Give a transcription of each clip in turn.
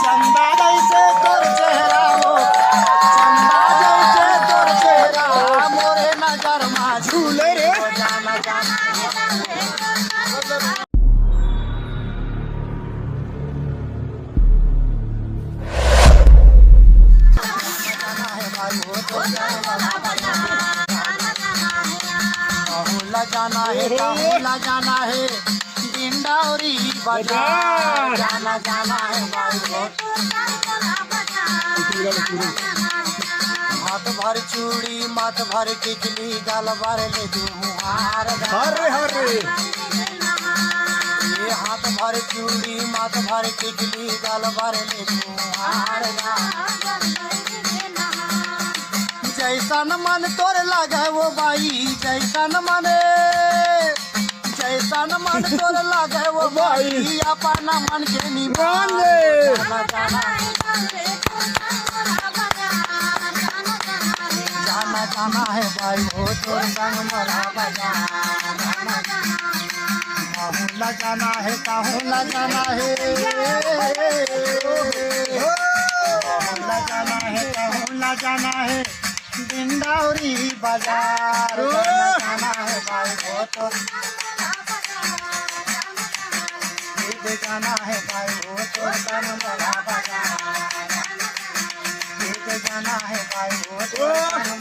चंदा जैसे तोर चेहरा हो, चंदा जैसे तोर चेहरा मोरे नजर मा झूले रे। जाना जाना जाना जाना है डिंडौरी बाजार, जाना जाना है हाथ भर चूड़ी माथ भर टिकली गल भर ले हार हरे हरे। ये हाथ भर चूड़ी माथ भर टिकली गल भर ले हार। जैसा न मन तोर लगे वो बाई, जैसा न मन तोर लगे वो बाई, अपना मन के निमान ले। जाना जाना है भाई वो तोर संग मोरा बाजार, काहुला जाना है काहुला जाना है, काहुला जाना है काहुला जाना है डिंडौरी बाजार, जाना है भाई वो तो जाना है भाई वो तो बड़ा बाजार, जाना है भाई वो तो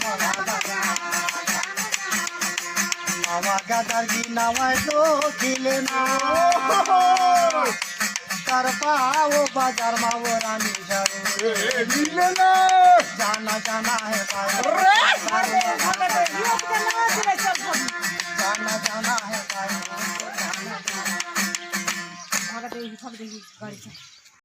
बड़ा बाजार। नवा गदर की नवा दो खिलना कर पाओ बाजार मा वो रानी मिलना। जाना जाना है भाई जाना जाना है भाई।